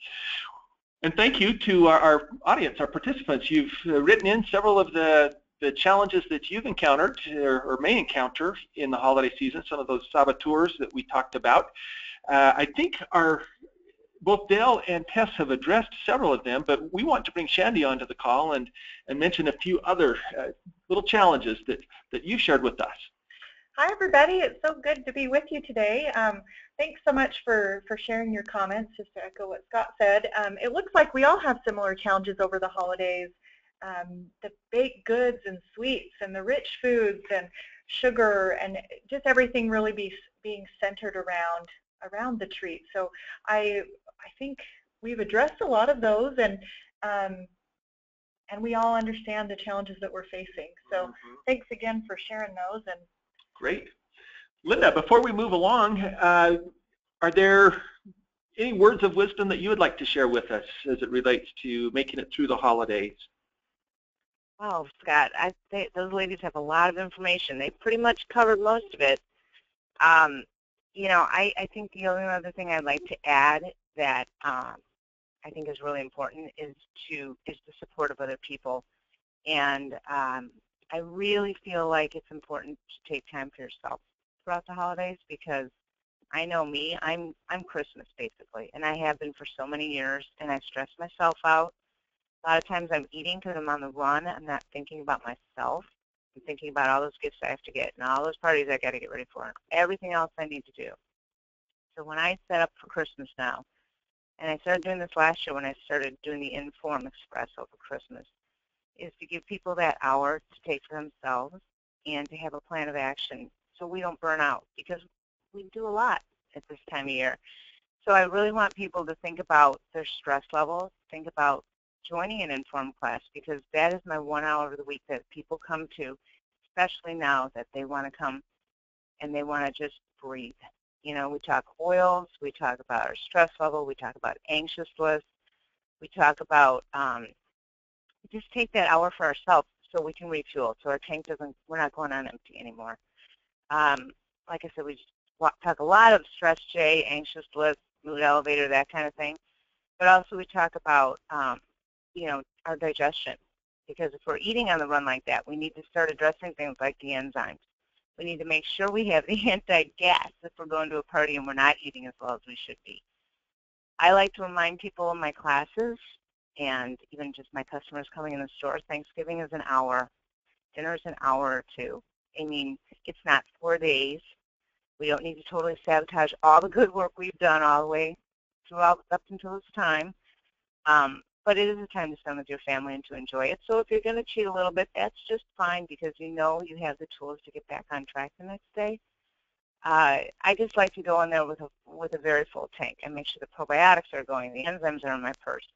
And thank you to our audience, our participants. You've written in several of the challenges that you've encountered or may encounter in the holiday season, some of those saboteurs that we talked about. I think both Dale and Tess have addressed several of them, but we want to bring Shandy onto the call and mention a few other little challenges that you shared with us.
Hi, everybody. It's so good to be with you today. Thanks so much for sharing your comments. Just to echo what Scott said, it looks like we all have similar challenges over the holidays. The baked goods and sweets and the rich foods and sugar and just everything really being centered around the treat. So I think we've addressed a lot of those, and we all understand the challenges that we're facing. So thanks again for sharing those. And
great. Linda, before we move along, are there any words of wisdom that you would like to share with us as it relates to making it through the holidays?
Oh, Scott, I think those ladies have a lot of information. They pretty much covered most of it. You know, I think the only other thing I'd like to add that I think is really important is the support of other people. And I really feel like it's important to take time for yourself throughout the holidays, because I know me, I'm Christmas basically, and I have been for so many years, and I stress myself out. A lot of times I'm eating because I'm on the run. I'm not thinking about myself. I'm thinking about all those gifts I have to get and all those parties I got to get ready for and everything else I need to do. So when I set up for Christmas now, and I started doing this last year when I started doing the IN.FORM Espresso for Christmas, is to give people that hour to take for themselves and to have a plan of action so we don't burn out. Because we do a lot at this time of year. So I really want people to think about their stress levels, think about joining an IN.FORM class, because that is my 1 hour of the week that people come to, especially now that they want to come and they want to just breathe. You know, we talk oils, we talk about our stress level, we talk about anxious lists, we talk about just take that hour for ourselves so we can refuel, so our tank doesn't, we're not going on empty anymore. Like I said, we just talk a lot of stress J, anxious list, mood elevator, that kind of thing. But also we talk about, you know, our digestion. Because if we're eating on the run like that, we need to start addressing things like the enzymes. We need to make sure we have the anti-gas if we're going to a party and we're not eating as well as we should be. I like to remind people in my classes, and even just my customers coming in the store, Thanksgiving is an hour. Dinner is an hour or two. I mean, it's not 4 days. We don't need to totally sabotage all the good work we've done all the way throughout up until this time. But it is a time to spend with your family and to enjoy it. So if you're going to cheat a little bit, that's just fine, because you know you have the tools to get back on track the next day. I just like to go in there with a very full tank. I make sure the probiotics are going, the enzymes are in my purse.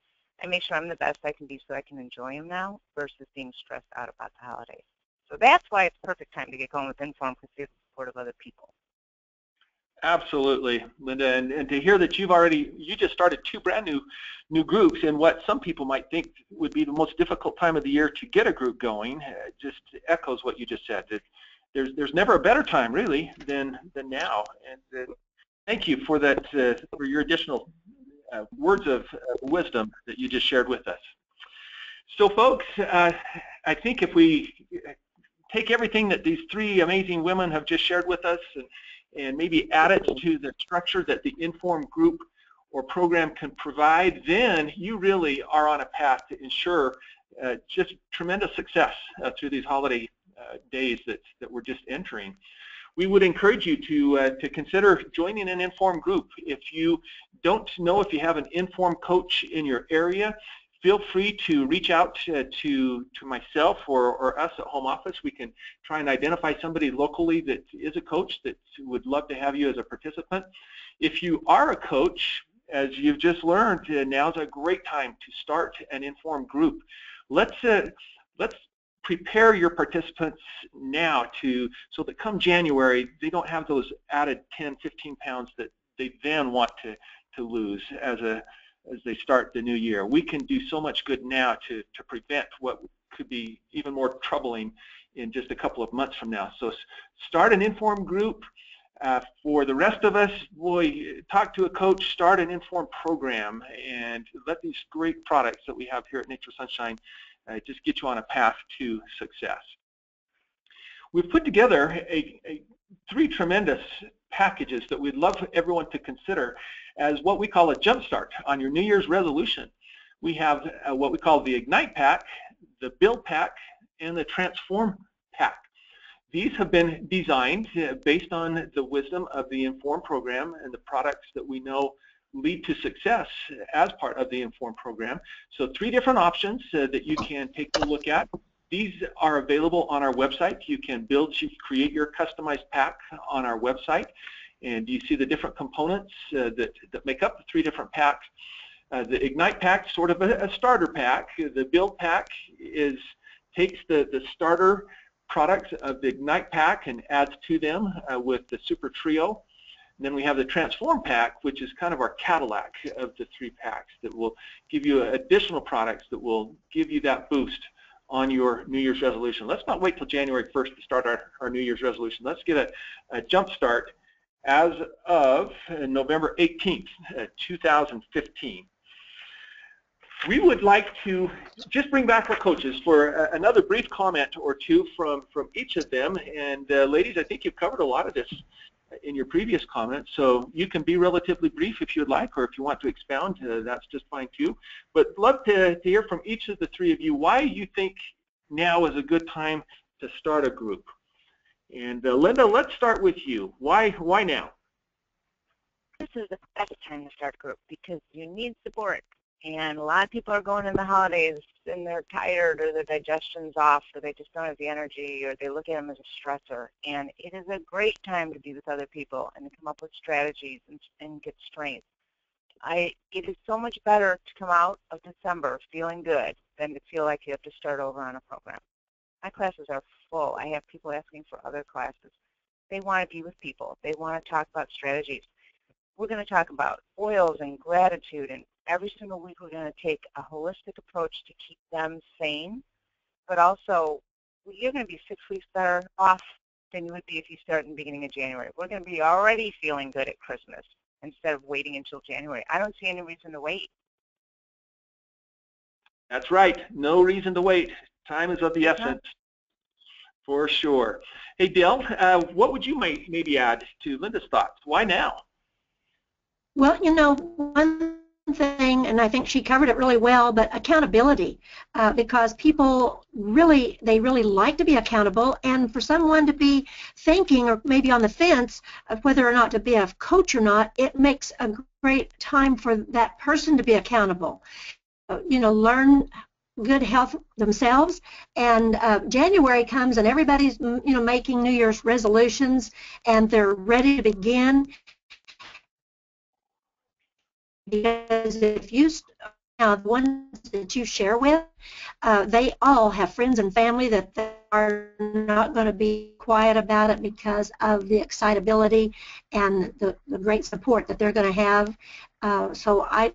I make sure I'm the best I can be so I can enjoy them now versus being stressed out about the holidays. So that's why it's a perfect time to get going with IN.FORM, because you have the support of other people.
Absolutely, Linda, and to hear that you just started 2 brand new groups in what some people might think would be the most difficult time of the year to get a group going, just echoes what you just said. That there's never a better time really than now. And thank you for that, for your additional words of wisdom that you just shared with us. So folks, I think if we take everything that these 3 amazing women have just shared with us and maybe add it to the structure that the IN.FORM group or program can provide, then you really are on a path to ensure just tremendous success through these holiday days that we're just entering. We would encourage you to consider joining an IN.FORM group. If you don't know if you have an IN.FORM coach in your area, feel free to reach out to myself or us at home office. We can try and identify somebody locally that is a coach that would love to have you as a participant. If you are a coach, as you've just learned, now's a great time to start an IN.FORM group. Let's prepare your participants now so that come January they don't have those added 10, 15 pounds that they then want to lose as they start the new year. We can do so much good now to prevent what could be even more troubling in just a couple of months from now. So start an IN.FORM group. For the rest of us, boy, talk to a coach, start an IN.FORM program, and let these great products that we have here at Nature Sunshine just get you on a path to success. We've put together 3 tremendous packages that we'd love everyone to consider as what we call a Jumpstart on your New Year's resolution. We have what we call the Ignite Pack, the Build Pack, and the Transform Pack. These have been designed based on the wisdom of the IN.FORM program and the products that we know lead to success as part of the IN.FORM program. So 3 different options that you can take a look at. These are available on our website. You can create your customized pack on our website, and you see the different components that make up the 3 different packs. The Ignite Pack, sort of a starter pack. The Build Pack takes the starter products of the Ignite Pack and adds to them with the Super Trio. And then we have the Transform Pack, which is kind of our Cadillac of the 3 packs that will give you additional products that will give you that boost on your New Year's resolution. Let's not wait till January 1st to start our New Year's resolution. Let's get a jump start as of November 18th, 2015. We would like to just bring back our coaches for another brief comment or 2 from each of them. And ladies, I think you've covered a lot of this in your previous comments, so you can be relatively brief if you'd like, or if you want to expound, that's just fine too. But love to hear from each of the 3 of you why you think now is a good time to start a group. And Linda, let's start with you. Why now?
This is the best time to start a group because you need support. And a lot of people are going in the holidays and they're tired or their digestion's off or they just don't have the energy or they look at them as a stressor. And it is a great time to be with other people and to come up with strategies and get strength. It is so much better to come out of December feeling good than to feel like you have to start over on a program. My classes are full. I have people asking for other classes. They want to be with people. They want to talk about strategies. We're going to talk about oils and gratitude, and every single week we're going to take a holistic approach to keep them sane, but also you're going to be 6 weeks better off than you would be if you start in the beginning of January. We're going to be already feeling good at Christmas instead of waiting until January. I don't see any reason to wait.
That's right. No reason to wait. Time is of the essence, for sure. Hey, Dell, what would you maybe add to Linda's thoughts? Why now?
Well, you know, one thing, and I think she covered it really well, but accountability, because people really like to be accountable, and for someone to be thinking or maybe on the fence of whether or not to be a coach or not, it makes a great time for that person to be accountable. You know, learn good health themselves, and January comes and everybody's, you know, making New Year's resolutions and they're ready to begin. Because if you, the ones that you share with, they all have friends and family that they are not going to be quiet about it because of the excitability and the great support that they're going to have. So I.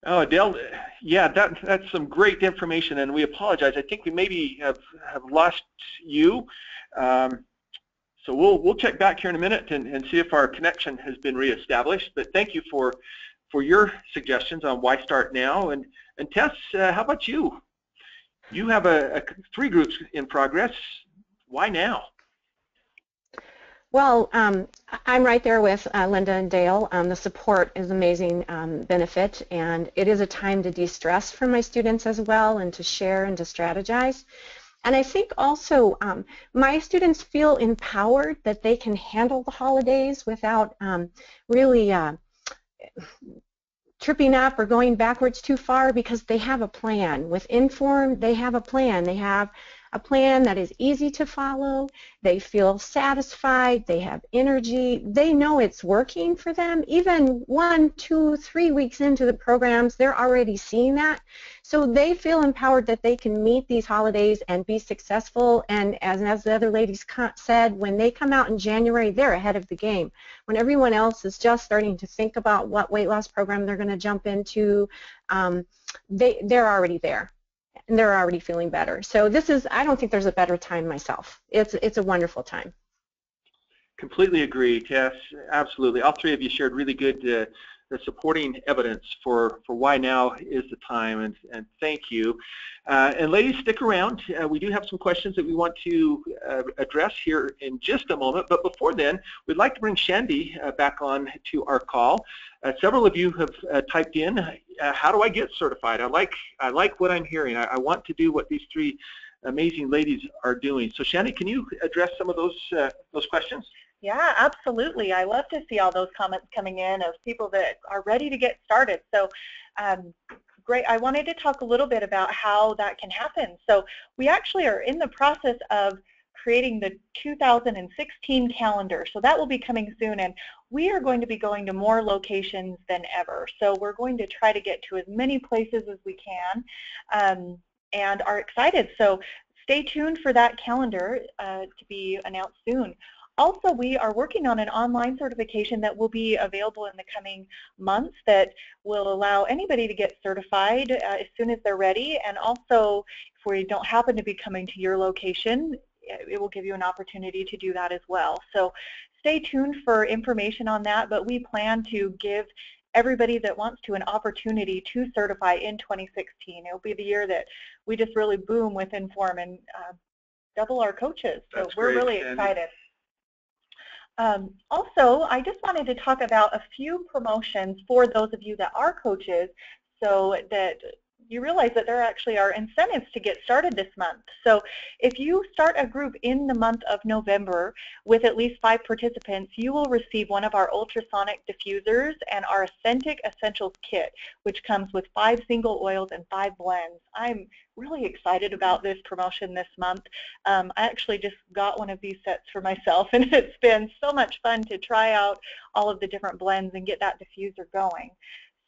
Oh, Adele, yeah, that's some great information, and we apologize. I think we maybe have lost you. So we'll check back here in a minute and see if our connection has been reestablished. But thank you for your suggestions on why start now. And Tess, how about you? You have 3 groups in progress. Why now?
Well, I'm right there with Linda and Dale. The support is amazing benefit, and it is a time to de-stress for my students as well, and to share and to strategize. And I think also my students feel empowered that they can handle the holidays without really tripping up or going backwards too far, because they have a plan. With IN.FORM, they have a plan. They have a plan that is easy to follow. They feel satisfied. They have energy. They know it's working for them. Even 1, 2, 3 weeks into the programs, they're already seeing that. So they feel empowered that they can meet these holidays and be successful. And as the other ladies said, when they come out in January, they're ahead of the game. When everyone else is just starting to think about what weight loss program they're going to jump into, they're already there. And they're already feeling better. So this is, I don't think there's a better time myself. It's a wonderful time.
Completely agree, Tess. Absolutely. All 3 of you shared really good supporting evidence for why now is the time, and thank you. And ladies, stick around. We do have some questions that we want to address here in just a moment, but before then, we'd like to bring Shandy back on to our call. Several of you have typed in, how do I get certified? I like what I'm hearing. I want to do what these 3 amazing ladies are doing. So Shandy, can you address some of those questions?
Yeah, absolutely. I love to see all those comments coming in of people that are ready to get started. So great. I wanted to talk a little bit about how that can happen. So we actually are in the process of creating the 2016 calendar. So that will be coming soon, and we are going to be going to more locations than ever. So we're going to try to get to as many places as we can, and are excited. So stay tuned for that calendar to be announced soon. Also, we are working on an online certification that will be available in the coming months that will allow anybody to get certified as soon as they're ready. And also, if we don't happen to be coming to your location, it will give you an opportunity to do that as well. So stay tuned for information on that, but we plan to give everybody that wants to an opportunity to certify in 2016. It will be the year that we just really boom with IN.FORM and double our coaches. So
That's
we're
great,
really excited. Also, I just wanted to talk about a few promotions for those of you that are coaches, so that you realize that there actually are incentives to get started this month. So if you start a group in the month of November with at least 5 participants, you will receive one of our ultrasonic diffusers and our Authentic Essentials kit, which comes with 5 single oils and 5 blends. I'm really excited about this promotion this month. I actually just got one of these sets for myself, and it's been so much fun to try out all of the different blends and get that diffuser going.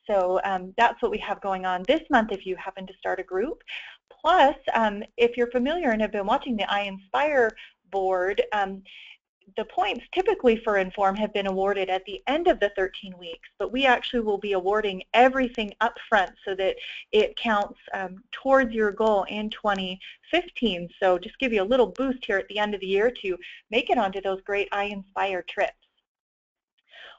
So that's what we have going on this month if you happen to start a group. Plus, if you're familiar and have been watching the INSPIRE board, the points typically for IN.FORM have been awarded at the end of the 13 weeks, but we actually will be awarding everything up front so that it counts towards your goal in 2015. So just give you a little boost here at the end of the year to make it onto those great INSPIRE trips.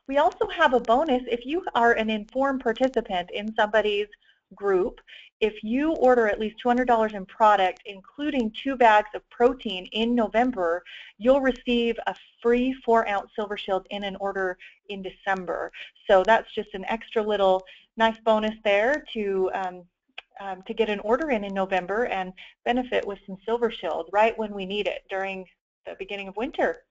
We also have a bonus if you are an IN.FORM participant in somebody's group. If you order at least $200 in product, including 2 bags of protein in November, you'll receive a free 4-ounce Silver Shield in an order in December. So that's just an extra little nice bonus there to get an order in November and benefit with some Silver Shield right when we need it during the beginning of winter.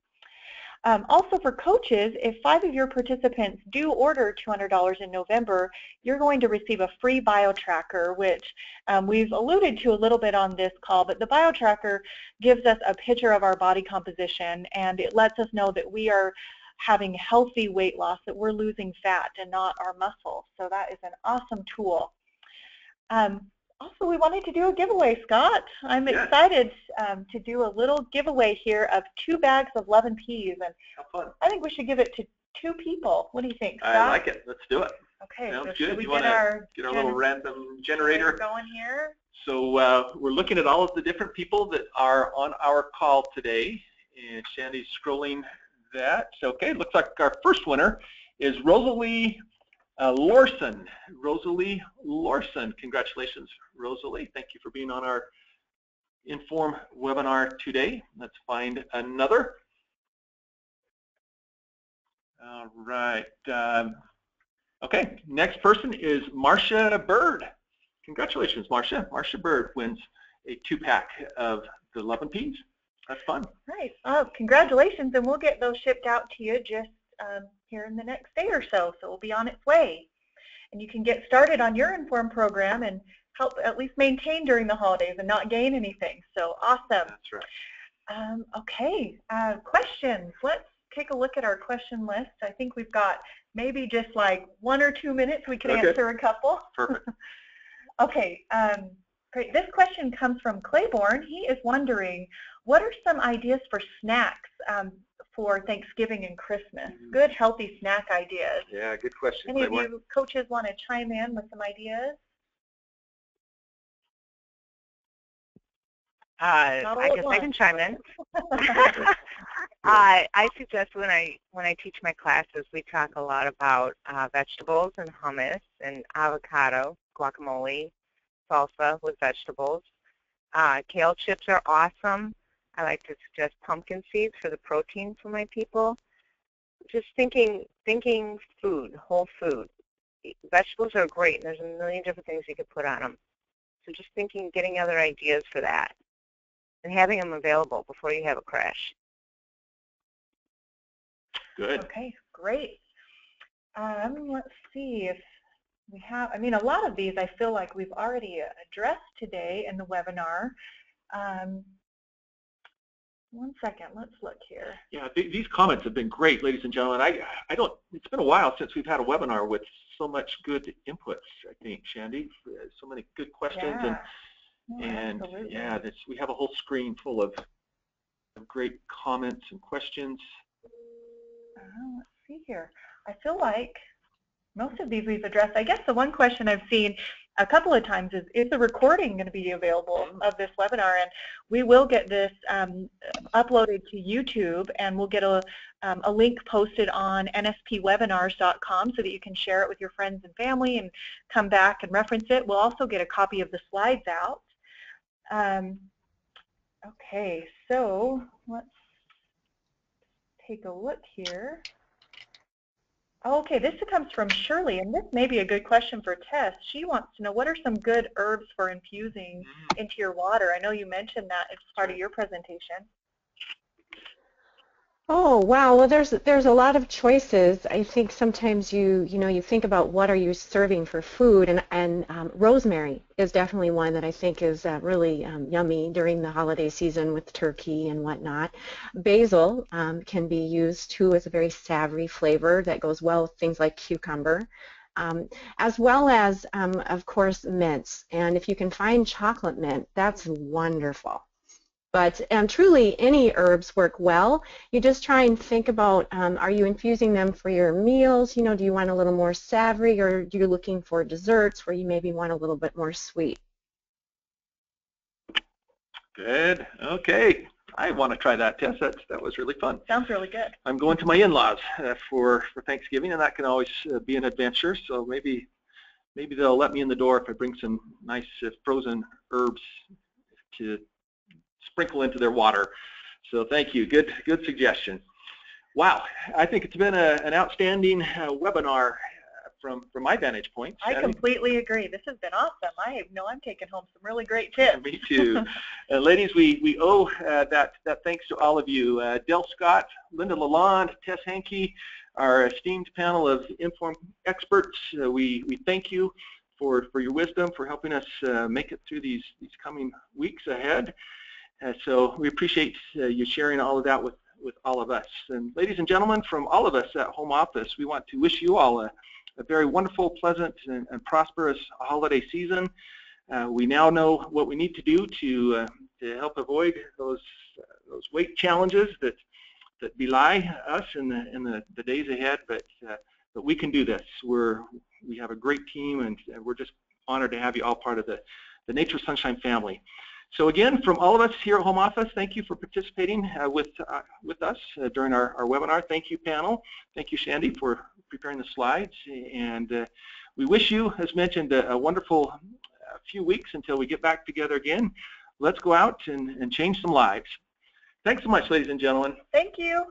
Also for coaches, if 5 of your participants do order $200 in November, you're going to receive a free bio tracker, which we've alluded to a little bit on this call, but the bio tracker gives us a picture of our body composition, and it lets us know that we are having healthy weight loss, that we're losing fat and not our muscle. So that is an awesome tool. Also, we wanted to do a giveaway, Scott. I'm excited to do a little giveaway here of 2 bags of Love and Peas, and I think we should give it to 2 people. What do you think, Scott?
I like it. Let's do it.
Okay,
sounds
so
good.
should we
You
get
want
our
little random generator
going here?
So we're looking at all of the different people that are on our call today, and Shandy's scrolling that. So, okay, looks like our first winner is Rosalie Lorson. Rosalie Lorson. Congratulations, Rosalie. Thank you for being on our IN.FORM webinar today. Let's find another. All right. Okay, next person is Marcia Bird. Congratulations, Marcia. Marcia Bird wins a 2-pack of the Love and Peas. That's fun.
Nice. Oh, congratulations, and we'll get those shipped out to you just here in the next day or so. So it'll be on its way. And you can get started on your IN.FORM program and help at least maintain during the holidays and not gain anything. So awesome.
That's right.
Okay, questions. Let's take a look at our question list. I think we've got maybe just like 1 or 2 minutes. We can answer a couple.
Perfect.
Okay, great. This question comes from Claiborne. He is wondering, what are some ideas for snacks for Thanksgiving and Christmas? Good, healthy snack ideas.
Yeah, good question,
Any
Claiborne.
of you coaches want to chime in with some ideas?
I guess I can chime in. I suggest when I teach my classes, we talk a lot about vegetables and hummus and avocado, guacamole, salsa with vegetables. Kale chips are awesome. I like to suggest pumpkin seeds for the protein for my people. Just thinking food, whole food. Vegetables are great, and there's a million different things you could put on them. So just getting other ideas for that, and having them available before you have a crash.
Good.
Okay, great. Let's see if we have, I mean, a lot of these I feel like we've already addressed today in the webinar. One second, let's look here.
Yeah, these comments have been great, ladies and gentlemen. It's been a while since we've had a webinar with so much good inputs, I think, Shandy. So many good questions, and yeah, we have a whole screen full of great comments and questions.
Let's see here. I feel like most of these we've addressed. I guess the one question I've seen a couple of times is the recording going to be available of this webinar? And we will get this uploaded to YouTube, and we'll get a link posted on nspwebinars.com so that you can share it with your friends and family and come back and reference it. We'll also get a copy of the slides out. Okay, so let's take a look here. Okay, this comes from Shirley, and this may be a good question for Tess. She wants to know, what are some good herbs for infusing into your water? I know you mentioned that as part of your presentation.
Oh, wow. Well, there's a lot of choices. I think sometimes you think about what are you serving for food, and rosemary is definitely one that I think is really yummy during the holiday season with turkey and whatnot. Basil can be used too as a very savory flavor that goes well with things like cucumber. As well as, of course, mints. And if you can find chocolate mint, that's wonderful. But truly, any herbs work well. You just try and think about, are you infusing them for your meals? Do you want a little more savory, or you're looking for desserts where you maybe want a little bit more sweet?
Good. Okay. I want to try that, Tess. That was really fun.
Sounds really good.
I'm going to my in-laws for Thanksgiving, and that can always be an adventure. So maybe they'll let me in the door if I bring some nice frozen herbs to sprinkle into their water. So thank you. Good suggestion. Wow, I think it's been an outstanding webinar from my vantage point.
I completely agree. This has been awesome. I know I'm taking home some really great tips.
Me too. Ladies, we owe that thanks to all of you. Del Scott, Linda Lalonde, Tess Hankey, our esteemed panel of IN.FORM experts. We thank you for your wisdom, for helping us make it through these coming weeks ahead. So we appreciate you sharing all of that with all of us. And ladies and gentlemen, from all of us at Home Office, we want to wish you all a very wonderful, pleasant, and prosperous holiday season. We now know what we need to do to help avoid those weight challenges that belie us in the days ahead. But we can do this. We have a great team, and we're just honored to have you all part of the Nature Sunshine family. So again, from all of us here at Home Office, thank you for participating with us during our webinar. Thank you, panel. Thank you, Shandy, for preparing the slides. And we wish you, as mentioned, a wonderful few weeks until we get back together again. Let's go out and change some lives. Thanks so much, ladies and gentlemen.
Thank you.